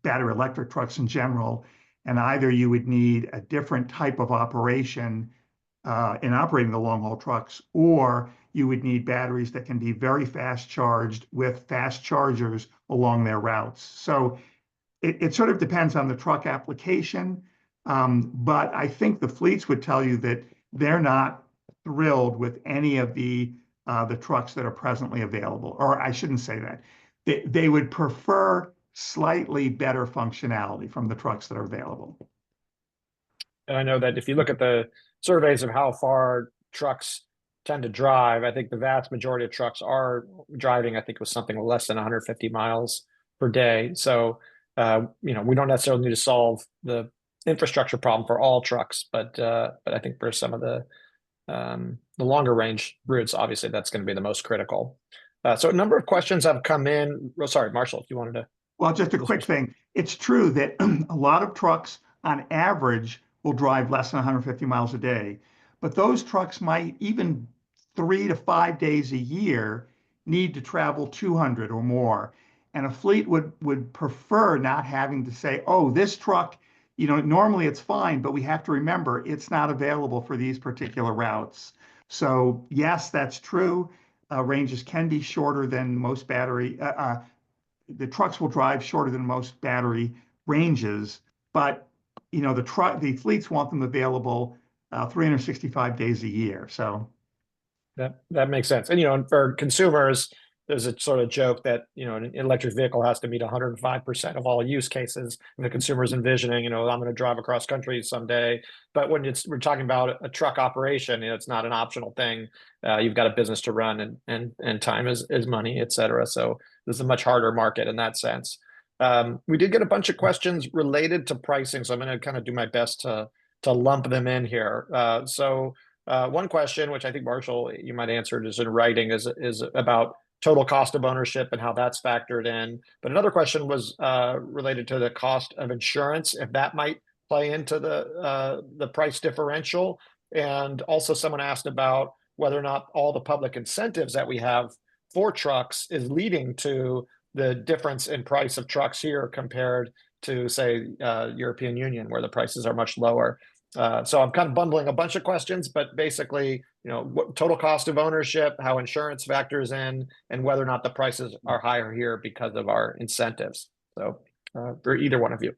battery electric trucks in general. And either you would need a different type of operation in operating the long-haul trucks, or you would need batteries that can be very fast charged with fast chargers along their routes. So it sort of depends on the truck application. But I think the fleets would tell you that they're not thrilled with any of the the trucks that are presently available. Or I shouldn't say that. They would prefer slightly better functionality from the trucks that are available. And I know that if you look at the surveys of how far trucks tend to drive, I think the vast majority of trucks are driving, I think it was something less than 150 miles per day. So, we don't necessarily need to solve the infrastructure problem for all trucks, but I think for some of the longer range routes, obviously that's going to be the most critical. So a number of questions have come in. Oh, sorry, Marshall, if you wanted to. Well, just a quick thing. It's true that a lot of trucks on average will drive less than 150 miles a day, but those trucks might even 3 to 5 days a year need to travel 200 or more. And a fleet would prefer not having to say, oh, this truck, normally it's fine, but we have to remember it's not available for these particular routes. So yes, that's true. Ranges can be shorter than most battery. The trucks will drive shorter than most battery ranges, but the fleets want them available 365 days a year. So that makes sense. And for consumers, there's a sort of joke that an electric vehicle has to meet 105% of all use cases, and the consumer's envisioning, I'm going to drive across country someday. But when we're talking about a truck operation, it's not an optional thing. You've got a business to run, and time is money, et cetera. So this is a much harder market in that sense. We did get a bunch of questions related to pricing, so I'm going to kind of do my best to lump them in here. So one question, which I think Marshall, you might answer, is in writing, is about total cost of ownership and how that's factored in. But another question was related to the cost of insurance, if that might play into the price differential. And also someone asked about whether or not all the public incentives that we have for trucks is leading to the difference in price of trucks here compared to, say, European Union, where the prices are much lower. So I'm kind of bundling a bunch of questions, but basically, what total cost of ownership, how insurance factors in, and whether or not the prices are higher here because of our incentives. So for either one of you.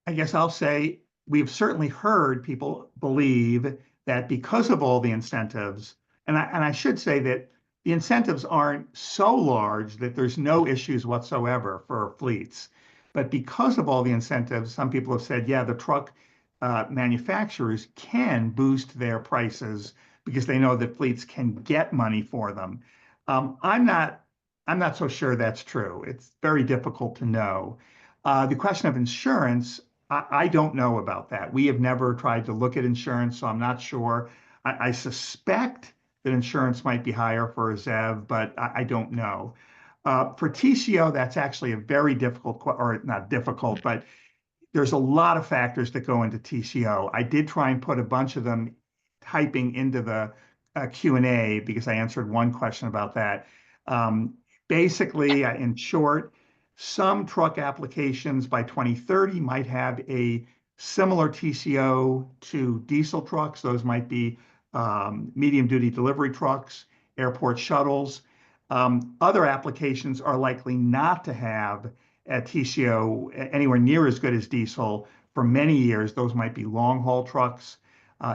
I guess I'll say we've certainly heard people believe that because of all the incentives, and I should say that the incentives aren't so large that there's no issues whatsoever for fleets. But because of all the incentives, some people have said, yeah, the truck manufacturers can boost their prices because they know that fleets can get money for them. I'm not so sure that's true. It's very difficult to know. The question of insurance, I don't know about that. We have never tried to look at insurance, so I'm not sure. I suspect that insurance might be higher for a ZEV, but I don't know. For TCO, that's actually a very difficult, or not difficult, but there's a lot of factors that go into TCO. I did try and put a bunch of them typing into the Q&A because I answered one question about that. Basically, in short, some truck applications by 2030 might have a similar TCO to diesel trucks. Those might be medium-duty delivery trucks, airport shuttles. Other applications are likely not to have a TCO anywhere near as good as diesel for many years. Those might be long-haul trucks.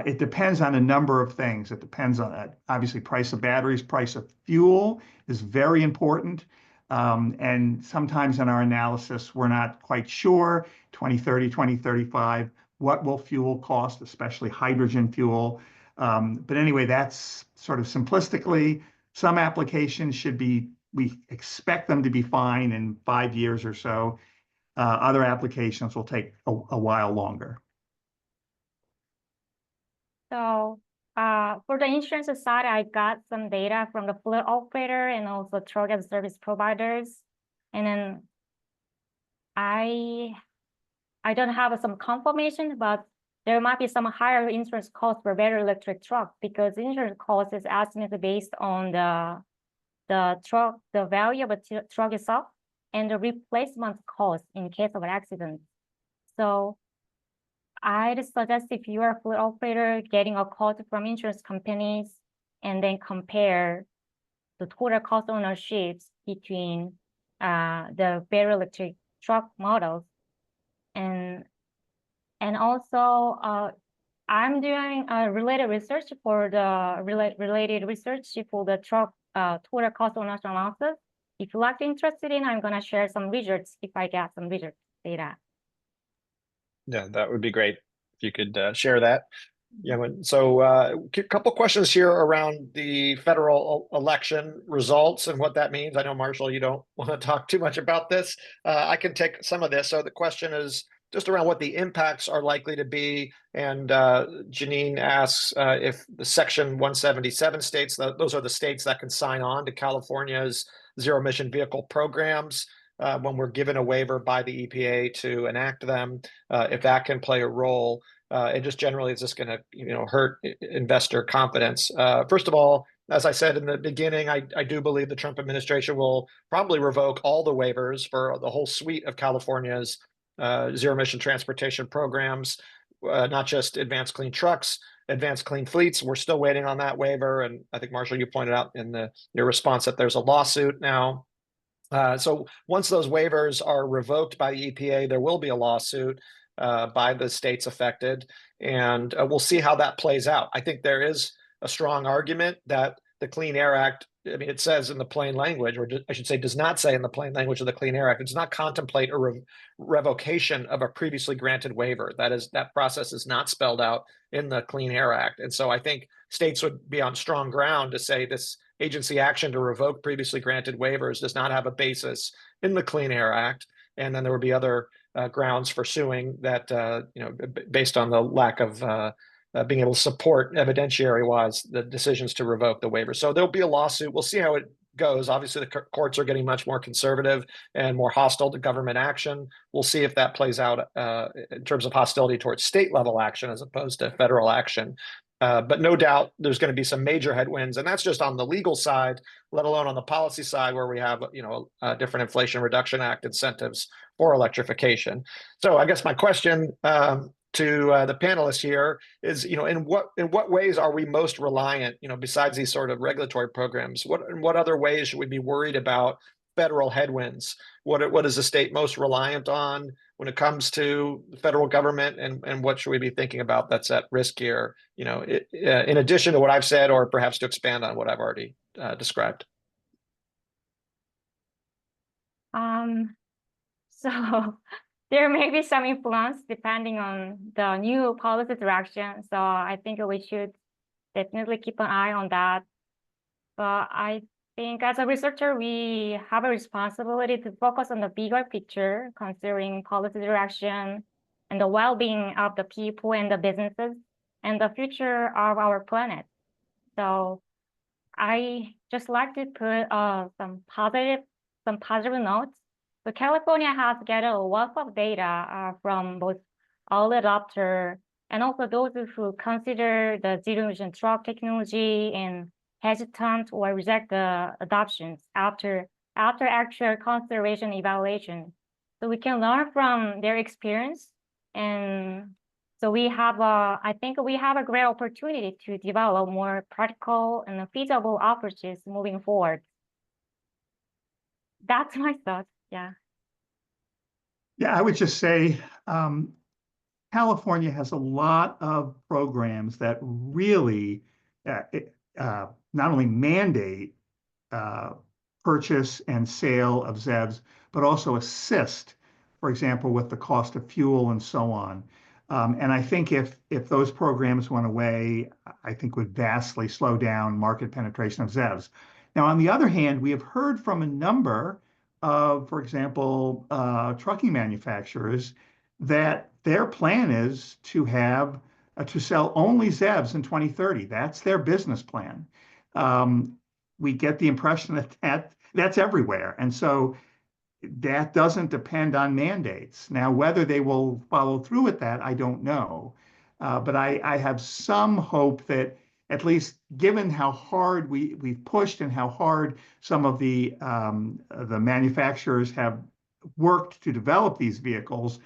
It depends on a number of things. It depends on, obviously, price of batteries, price of fuel is very important. And sometimes in our analysis, we're not quite sure, 2030, 2035, what will fuel cost, especially hydrogen fuel. But anyway, that's sort of simplistically, some applications we expect them to be fine in 5 years or so. Other applications will take a while longer. So for the insurance side, I got some data from the fleet operator and also truck and service providers. And then I don't have some confirmation, but there might be some higher insurance costs for battery electric truck because insurance cost is estimated based on the truck, the value of the truck itself, and the replacement cost in case of an accident. So I'd suggest if you are a fleet operator, getting a quote from insurance companies and then compare the total cost ownership between the battery electric truck models. And also I'm doing related research for the related research for the truck total cost ownership analysis. If you like interested in, I'm gonna share some results if I get some results data. Yeah, that would be great if you could share that. Yeah, so a couple questions here around the federal election results and what that means. I know, Marshall, you don't want to talk too much about this. I can take some of this. So the question is just around what the impacts are likely to be. And Janine asks if the Section 177 states, those are the states that can sign on to California's zero-emission vehicle programs when we're given a waiver by the EPA to enact them, if that can play a role. And just generally, is this going to, hurt investor confidence? First of all, as I said in the beginning, I do believe the Trump administration will probably revoke all the waivers for the whole suite of California's zero-emission transportation programs, not just advanced clean trucks, advanced clean fleets. We're still waiting on that waiver. And I think, Marshall, you pointed out in your response that there's a lawsuit now. So once those waivers are revoked by the EPA, there will be a lawsuit by the states affected, and we'll see how that plays out. I think there is a strong argument that the Clean Air Act, I mean, it says in the plain language, or I should say does not say in the plain language of the Clean Air Act, it does not contemplate a revocation of a previously granted waiver. That process is not spelled out in the Clean Air Act. And so I think states would be on strong ground to say this agency action to revoke previously granted waivers does not have a basis in the Clean Air Act. And then there would be other grounds for suing that, based on the lack of being able to support evidentiary-wise the decisions to revoke the waiver. So there'll be a lawsuit. We'll see how it goes. Obviously, the courts are getting much more conservative and more hostile to government action. We'll see if that plays out in terms of hostility towards state-level action as opposed to federal action. But no doubt there's going to be some major headwinds, and that's just on the legal side, let alone on the policy side, where we have different Inflation Reduction Act incentives for electrification. So I guess my question to the panelists here is, in what ways are we most reliant, besides these sort of regulatory programs? In what other ways should we be worried about federal headwinds? What is the state most reliant on when it comes to the federal government, and what should we be thinking about that's at risk here, in addition to what I've said, or perhaps to expand on what I've already described? So there may be some influence depending on the new policy direction. So I think we should definitely keep an eye on that. But I think as a researcher, we have a responsibility to focus on the bigger picture, considering policy direction and the well-being of the people and the businesses and the future of our planet. So I just like to put some positive notes. So California has gathered a wealth of data from both early adopter and also those who consider the zero-emission truck technology and hesitant or reject the adoptions after actual consideration evaluation. So we can learn from their experience, and so I think we have a great opportunity to develop more practical and feasible approaches moving forward. That's my thought. Yeah. Yeah, I would just say California has a lot of programs that really not only mandate purchase and sale of ZEVs, but also assist, for example, with the cost of fuel and so on. And I think if those programs went away, I think would vastly slow down market penetration of ZEVs. Now, on the other hand, we have heard from a number of, for example, trucking manufacturers that their plan is to sell only ZEVs in 2030. That's their business plan. We get the impression that that's everywhere. And so that doesn't depend on mandates. Now, whether they will follow through with that, I don't know. But I have some hope that, at least given how hard we've pushed and how hard some of the manufacturers have worked to develop these vehicles,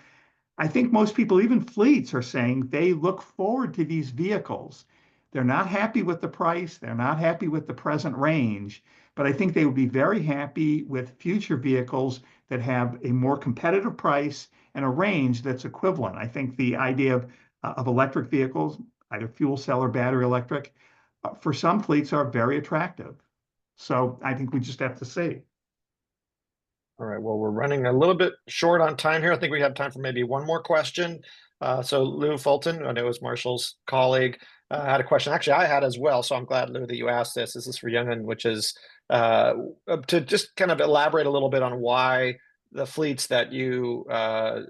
I think most people, even fleets, are saying they look forward to these vehicles. They're not happy with the price. They're not happy with the present range, but I think they would be very happy with future vehicles that have a more competitive price and a range that's equivalent. I think the idea of electric vehicles either fuel cell or battery electric, for some fleets are very attractive. So I think we just have to see. All right, well, we're running a little bit short on time here. I think we have time for maybe one more question. So Lou Fulton, I know is Marshall's colleague, had a question. Actually, I had as well. So I'm glad, Lou, that you asked this. This is for Youngin, which is to just kind of elaborate a little bit on why the fleets that you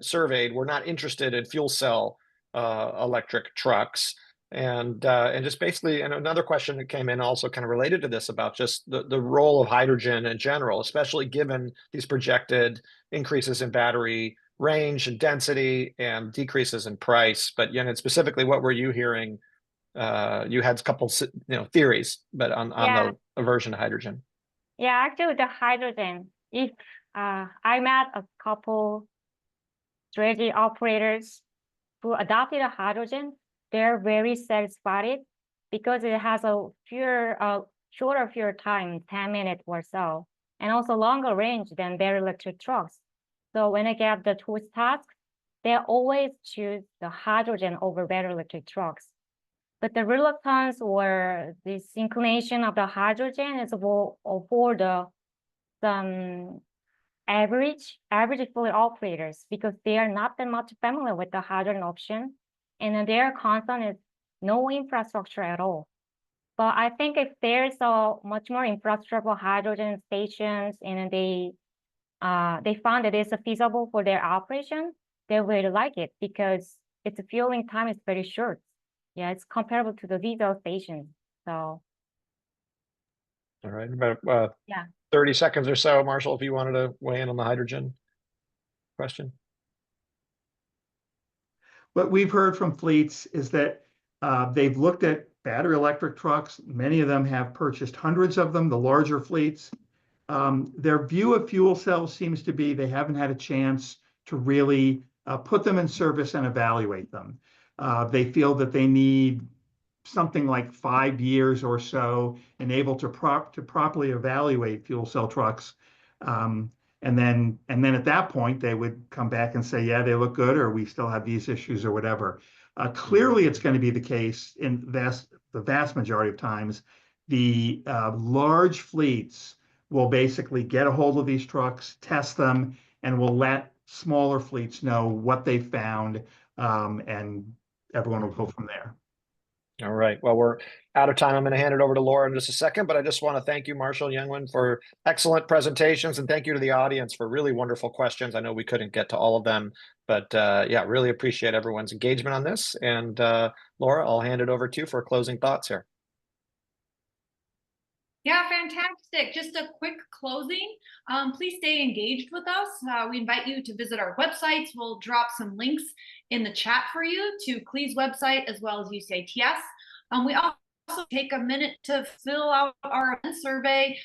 surveyed were not interested in fuel cell electric trucks. And just basically, and another question that came in also kind of related to this about just the role of hydrogen in general, especially given these projected increases in battery range and density and decreases in price. But specifically, what were you hearing? You had a couple, theories, but on the aversion to hydrogen. Yeah, actually, the hydrogen. If I met a couple strategy operators who adopted a hydrogen, they're very satisfied because it has a shorter fuel time, 10 minutes or so, and also longer range than battery electric trucks. So when I get the tools task, they always choose the hydrogen over battery electric trucks. But the reluctance or this inclination of the hydrogen is for some average fleet operators because they are not that much familiar with the hydrogen option. And then their concern is no infrastructure at all. But I think if there's a much more infrastructure for hydrogen stations and they found that it's feasible for their operation, they will like it because its fueling time is very short. Yeah, it's comparable to the diesel stations. So. All right, about 30 seconds or so, Marshall, if you wanted to weigh in on the hydrogen question. What we've heard from fleets is that they've looked at battery electric trucks. Many of them have purchased hundreds of them, the larger fleets. Their view of fuel cells seems to be they haven't had a chance to really put them in service and evaluate them. They feel that they need something like 5 years or so and able to properly evaluate fuel cell trucks. And then at that point, they would come back and say, yeah, they look good, or we still have these issues or whatever. Clearly, it's going to be the case in the vast majority of times. The large fleets will basically get a hold of these trucks, test them, and will let smaller fleets know what they found, and everyone will go from there. All right. Well, we're out of time. I'm going to hand it over to Laura in just a second, but I just want to thank you, Marshall and Youngin, for excellent presentations, and thank you to the audience for really wonderful questions. I know we couldn't get to all of them, but really appreciate everyone's engagement on this. And Laura, I'll hand it over to you for closing thoughts here. Yeah, fantastic. Just a quick closing. Please stay engaged with us. We invite you to visit our websites. We'll drop some links in the chat for you to CLE's website as well as UC ITS. We also take a minute to fill out our survey.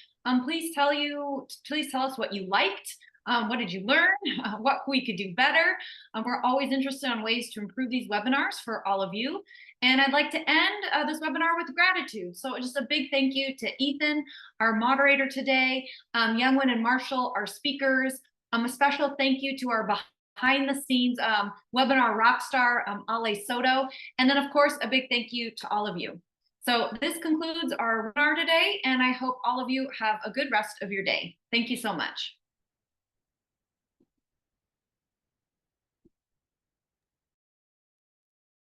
Please tell us what you liked. What did you learn? What we could do better? We're always interested in ways to improve these webinars for all of you. And I'd like to end this webinar with gratitude. So just a big thank you to Ethan, our moderator today, Youngin and Marshall, our speakers. A special thank you to our behind the scenes webinar rock star, Ale Soto. And then of course, a big thank you to all of you. So this concludes our webinar today, and I hope all of you have a good rest of your day. Thank you so much.